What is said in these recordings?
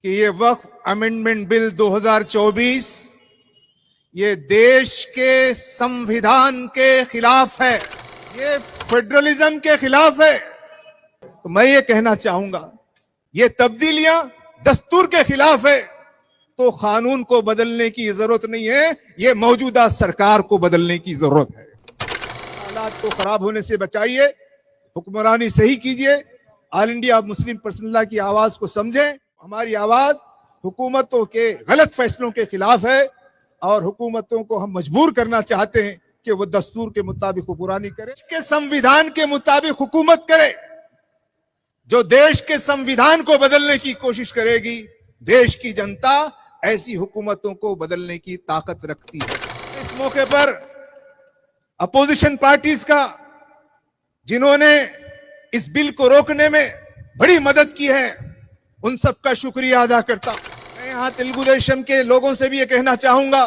कि ये वक्फ amendment bill 2024 ये देश के संविधान के खिलाफ है, ये फेडरलिज्म के खिलाफ है। तो मैं ये कहना चाहूंगा, ये तब्दीलियां दस्तूर के खिलाफ है, तो कानून को बदलने की जरूरत नहीं है, ये मौजूदा सरकार को बदलने की जरूरत है। हालात को खराब होने से बचाइए, हुक्मरानी सही कीजिए, ऑल इंडिया मुस्लिम पर्सनल की आवाज को समझें। हमारी आवाज हुकूमतों के गलत फैसलों के खिलाफ है और हुकूमतों को हम मजबूर करना चाहते हैं कि वो दस्तूर के मुताबिक हुक्मरानी करे, के संविधान के मुताबिक हुकूमत करे। जो देश के संविधान को बदलने की कोशिश करेगी, देश की जनता ऐसी हुकूमतों को बदलने की ताकत रखती है। इस मौके पर अपोजिशन पार्टीज का, जिन्होंने इस बिल को रोकने में बड़ी मदद की है, उन सबका शुक्रिया अदा करता हूं। मैं यहां तेलुगु देशम के लोगों से भी ये कहना चाहूंगा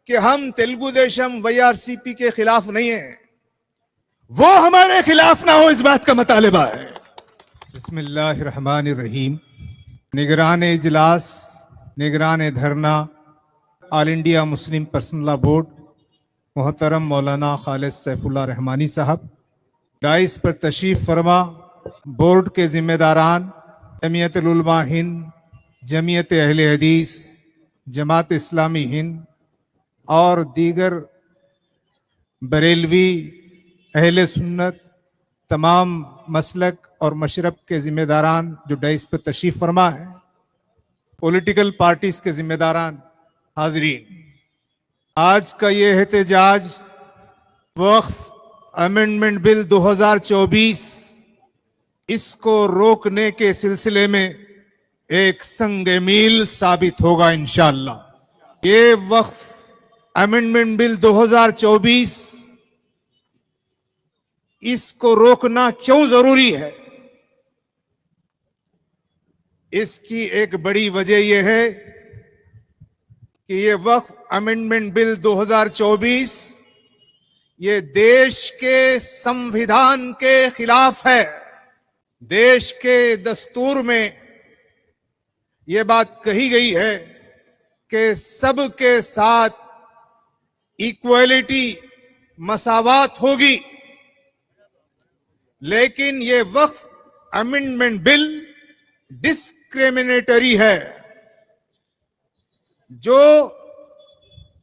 कि हम तेलुगु देशम वाईआरसीपी के खिलाफ नहीं है, वो हमारे खिलाफ ना हो, इस बात का मुतालिबा है। बिस्मिल्लाहिर्रहमानिर्रहीम। निगरान इजलास, निगरान धरना, all India Muslim personal law board मोहतरम मौलाना खालिद सैफुल्लाह रहमानी साहब, डाइस पर तशरीफ फरमा, बोर्ड के जिम्मेदारान, जमीयत उलमा हिंद, जमीयत अहले हदीस, जमात इस्लामी हिंद और दीगर बरेलवी अहले सुन्नत, तमाम मसलक और मशरब के जिम्मेदारान जो डाइस पर तशरीफ फरमा है, पॉलिटिकल पार्टीज के जिम्मेदारान, हाजरीन, आज का ये एहतजाज वक्फ अमेंडमेंट बिल 2024 इसको रोकने के सिलसिले में एक संगे मील साबित होगा इंशाअल्लाह। ये वक्फ अमेंडमेंट बिल 2024 इसको रोकना क्यों जरूरी है, इसकी एक बड़ी वजह यह है कि ये वक्फ अमेंडमेंट बिल 2024 ये देश के संविधान के खिलाफ है। देश के दस्तूर में यह बात कही गई है कि सबके साथ इक्वलिटी, मसावात होगी, लेकिन यह वक्फ अमेंडमेंट बिल डिस्क्रिमिनेटरी है। जो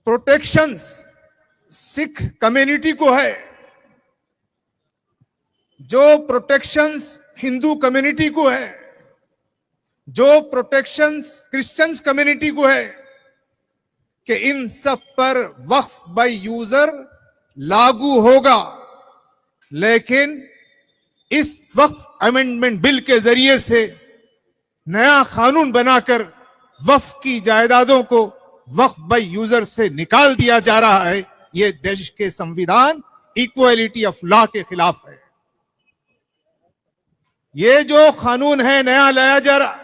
प्रोटेक्शंस सिख कम्युनिटी को है, जो प्रोटेक्शंस हिंदू कम्युनिटी को है, जो प्रोटेक्शंस क्रिश्चियंस कम्युनिटी को है, कि इन सब पर वक्फ बाय यूजर लागू होगा। लेकिन इस वक्फ अमेंडमेंट बिल के जरिए से नया कानून बनाकर वक्फ की जायदादों को वक्फ बाय यूजर से निकाल दिया जा रहा है। यह देश के संविधान, इक्वालिटी ऑफ लॉ के खिलाफ है। ये जो कानून है नया लाया जा रहा,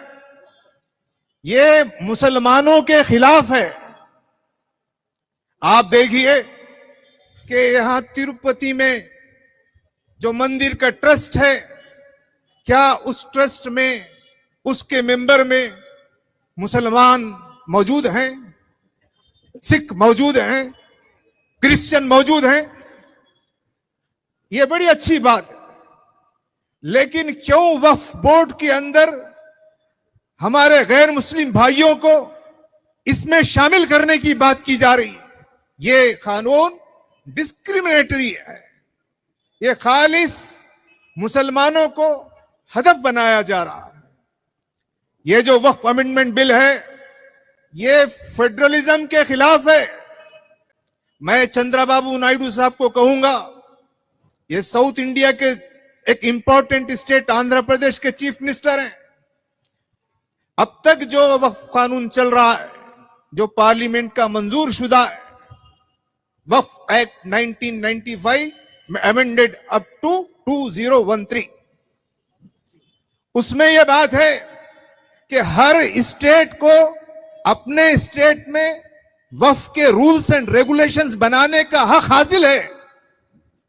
ये मुसलमानों के खिलाफ है। आप देखिए कि यहां तिरुपति में जो मंदिर का ट्रस्ट है, क्या उस ट्रस्ट में, उसके मेंबर में मुसलमान मौजूद हैं, सिख मौजूद हैं, क्रिश्चियन मौजूद हैं? यह बड़ी अच्छी बात है। लेकिन क्यों वक्फ बोर्ड के अंदर हमारे गैर मुस्लिम भाइयों को इसमें शामिल करने की बात की जा रही है? यह कानून डिस्क्रिमिनेटरी है। यह खालिस मुसलमानों को हदफ बनाया जा रहा है। यह जो वक्फ अमेंडमेंट बिल है, यह फेडरलिज्म के खिलाफ है। मैं चंद्रबाबू नायडू साहब को कहूंगा, ये साउथ इंडिया के एक इंपॉर्टेंट स्टेट आंध्र प्रदेश के चीफ मिनिस्टर हैं। अब तक जो वक्फ कानून चल रहा है, जो पार्लियामेंट का मंजूर शुदा है, वक्फ एक्ट 1995 में अमेंडेड अप टू 2013, उसमें यह बात है कि हर स्टेट को अपने स्टेट में वक्फ के रूल्स एंड रेगुलेशंस बनाने का हक हासिल है।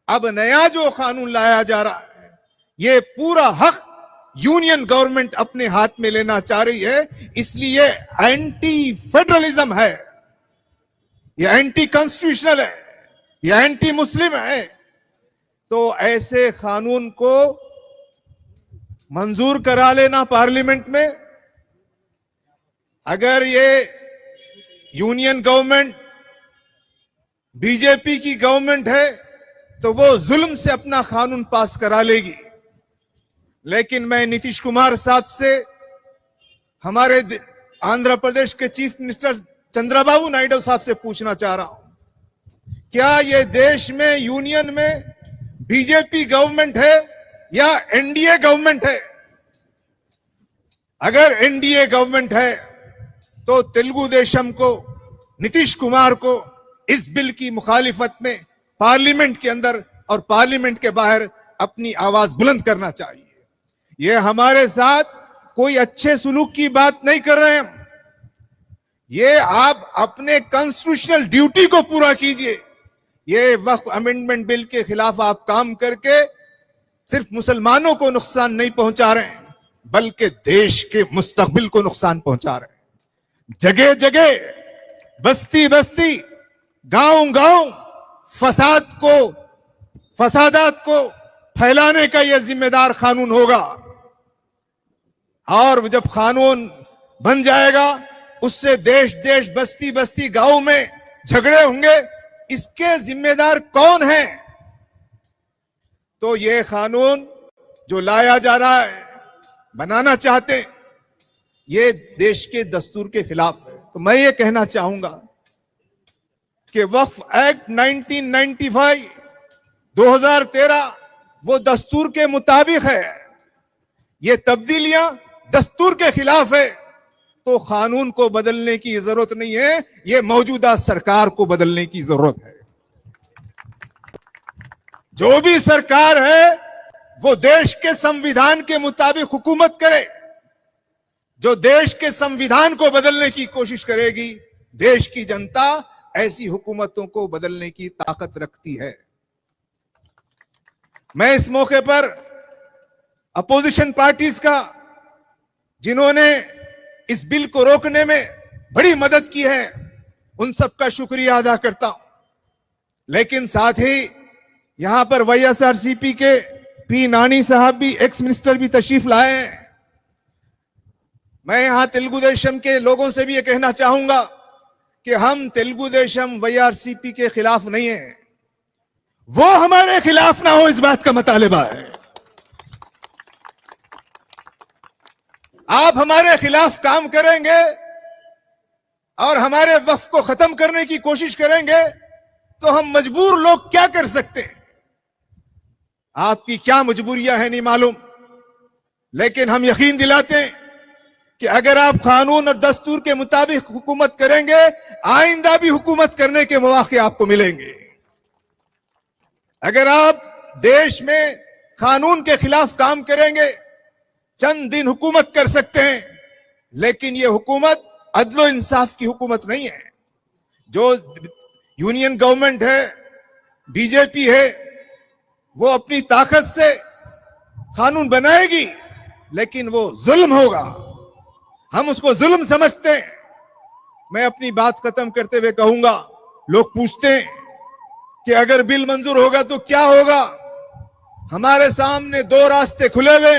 अब नया जो कानून लाया जा रहा है, यह पूरा हक यूनियन गवर्नमेंट अपने हाथ में लेना चाह रही है, इसलिए एंटी फेडरलिज्म है, ये एंटी कॉन्स्टिट्यूशनल है, ये एंटी मुस्लिम है। तो ऐसे कानून को मंजूर करा लेना पार्लियामेंट में। अगर ये यूनियन गवर्नमेंट बीजेपी की गवर्नमेंट है तो वो जुल्म से अपना कानून पास करा लेगी। लेकिन मैं नीतीश कुमार साहब से, हमारे आंध्र प्रदेश के चीफ मिनिस्टर चंद्रबाबू नायडू साहब से पूछना चाह रहा हूं, क्या ये देश में यूनियन में बीजेपी गवर्नमेंट है या एनडीए गवर्नमेंट है? अगर एनडीए गवर्नमेंट है तो तेलुगु देशम को, नीतीश कुमार को इस बिल की मुखालिफत में पार्लियामेंट के अंदर और पार्लियामेंट के बाहर अपनी आवाज बुलंद करना चाहिए। ये हमारे साथ कोई अच्छे सुलूक की बात नहीं कर रहे हैं। ये आप अपने कॉन्स्टिट्यूशनल ड्यूटी को पूरा कीजिए। ये वक्फ अमेंडमेंट बिल के खिलाफ आप काम करके सिर्फ मुसलमानों को नुकसान नहीं पहुंचा रहे हैं, बल्कि देश के मुस्तकबिल को नुकसान पहुंचा रहे हैं। जगह जगह, बस्ती बस्ती, गांव गांव फसादात को फैलाने का यह जिम्मेदार कानून होगा। और जब कानून बन जाएगा उससे देश देश, बस्ती बस्ती, गांव में झगड़े होंगे, इसके जिम्मेदार कौन है? तो यह कानून जो लाया जा रहा है, बनाना चाहते हैं, ये देश के दस्तूर के खिलाफ है। तो मैं ये कहना चाहूंगा कि वक्फ एक्ट 1995 2013 वो दस्तूर के मुताबिक है। ये तब्दीलियां दस्तूर के खिलाफ है, तो कानून को बदलने की जरूरत नहीं है, ये मौजूदा सरकार को बदलने की जरूरत है। जो भी सरकार है वो देश के संविधान के मुताबिक हुकूमत करे। जो देश के संविधान को बदलने की कोशिश करेगी, देश की जनता ऐसी हुकूमतों को बदलने की ताकत रखती है। मैं इस मौके पर अपोजिशन पार्टीज का, जिन्होंने इस बिल को रोकने में बड़ी मदद की है, उन सबका शुक्रिया अदा करता हूं। लेकिन साथ ही यहां पर वाईएसआरसीपी के पी नानी साहब भी, एक्स मिनिस्टर भी तशरीफ लाए हैं। मैं यहां तेलुगु देशम के लोगों से भी यह कहना चाहूंगा कि हम तेलुगु देशम वाईआरसीपी के खिलाफ नहीं है, वो हमारे खिलाफ ना हो, इस बात का मुतालिबा है। आप हमारे खिलाफ काम करेंगे और हमारे वक्फ को खत्म करने की कोशिश करेंगे तो हम मजबूर लोग क्या कर सकते हैं? आपकी क्या मजबूरियां हैं नहीं मालूम, लेकिन हम यकीन दिलाते हैं कि अगर आप कानून और दस्तूर के मुताबिक हुकूमत करेंगे, आइंदा भी हुकूमत करने के मौके आपको मिलेंगे। अगर आप देश में कानून के खिलाफ काम करेंगे, चंद दिन हुकूमत कर सकते हैं, लेकिन यह हुकूमत अदलो इंसाफ की हुकूमत नहीं है। जो यूनियन गवर्नमेंट है, बीजेपी है, वो अपनी ताकत से कानून बनाएगी, लेकिन वो जुल्म होगा। हम उसको जुल्म समझते हैं। मैं अपनी बात खत्म करते हुए कहूंगा, लोग पूछते हैं कि अगर बिल मंजूर होगा तो क्या होगा? हमारे सामने दो रास्ते खुले हुए।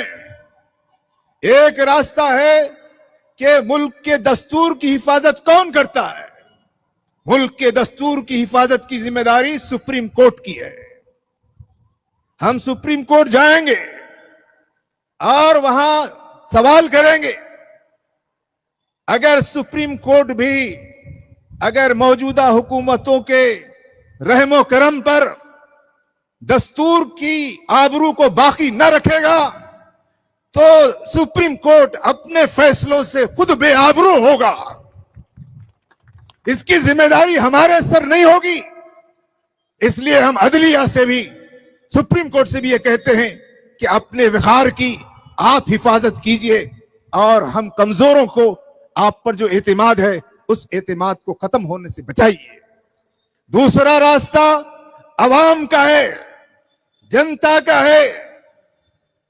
एक रास्ता है कि मुल्क के दस्तूर की हिफाजत कौन करता है? मुल्क के दस्तूर की हिफाजत की जिम्मेदारी सुप्रीम कोर्ट की है। हम सुप्रीम कोर्ट जाएंगे और वहां सवाल करेंगे। अगर सुप्रीम कोर्ट भी अगर मौजूदा हुकूमतों के रहमो करम पर दस्तूर की आबरू को बाकी न रखेगा, तो सुप्रीम कोर्ट अपने फैसलों से खुद बेआबरू होगा। इसकी जिम्मेदारी हमारे सर नहीं होगी। इसलिए हम अदलिया से भी, सुप्रीम कोर्ट से भी ये कहते हैं कि अपने विखार की आप हिफाजत कीजिए और हम कमजोरों को आप पर जो एतमाद है उस एतमाद को खत्म होने से बचाइए। दूसरा रास्ता अवाम का है, जनता का है।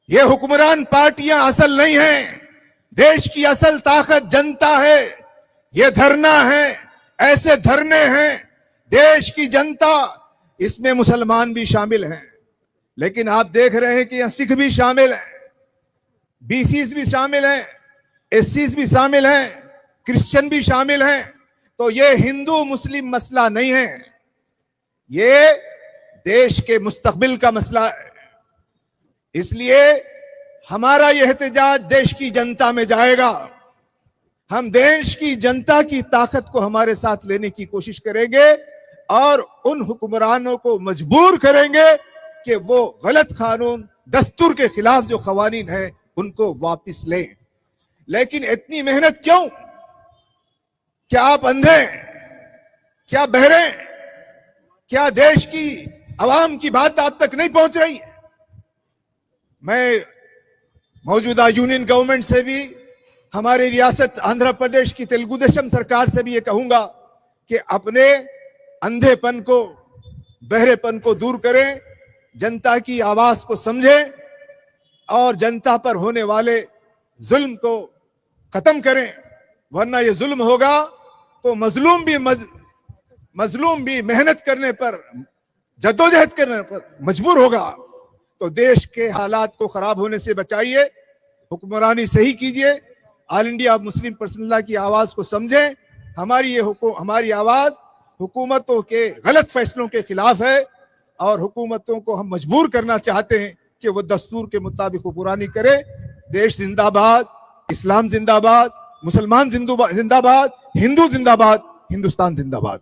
ये हुक्मरान पार्टियां असल नहीं हैं, देश की असल ताकत जनता है। ये धरना है, ऐसे धरने हैं, देश की जनता, इसमें मुसलमान भी शामिल हैं। लेकिन आप देख रहे हैं कि यहां सिख भी शामिल हैं, बीसीस भी शामिल हैं, एससीस भी शामिल हैं, क्रिश्चियन भी शामिल हैं। तो ये हिंदू मुस्लिम मसला नहीं है, ये देश के मुस्तकबिल का मसला है। इसलिए हमारा यह एहतजाज देश की जनता में जाएगा। हम देश की जनता की ताकत को हमारे साथ लेने की कोशिश करेंगे और उन हुक्मरानों को मजबूर करेंगे कि वो गलत कानून, दस्तूर के खिलाफ जो कवानीन है उनको वापस लें। लेकिन इतनी मेहनत क्यों? क्या आप अंधे हैं? क्या बहरे हैं? क्या देश की आवाम की बात आप तक नहीं पहुंच रही है? मैं मौजूदा यूनियन गवर्नमेंट से भी, हमारी रियासत आंध्र प्रदेश की तेलुगु देशम सरकार से भी ये कहूंगा कि अपने अंधेपन को, बहरेपन को दूर करें, जनता की आवाज को समझें और जनता पर होने वाले जुल्म को खत्म करें। वरना ये जुल्म होगा तो मजलूम भी मेहनत करने पर, जद्दोजहद करने पर मजबूर होगा। तो देश के हालात को खराब होने से बचाइए, हुक्मरानी सही कीजिए, ऑल इंडिया मुस्लिम पर्सनल की आवाज को समझें। हमारी आवाज हुकूमतों के गलत फैसलों के खिलाफ है और हुकूमतों को हम मजबूर करना चाहते हैं कि वो दस्तूर के मुताबिक हुक्मरानी करे। देश जिंदाबाद, इस्लाम जिंदाबाद, मुसलमान जिंदाबाद, हिंदू जिंदाबाद, हिंदुस्तान जिंदाबाद।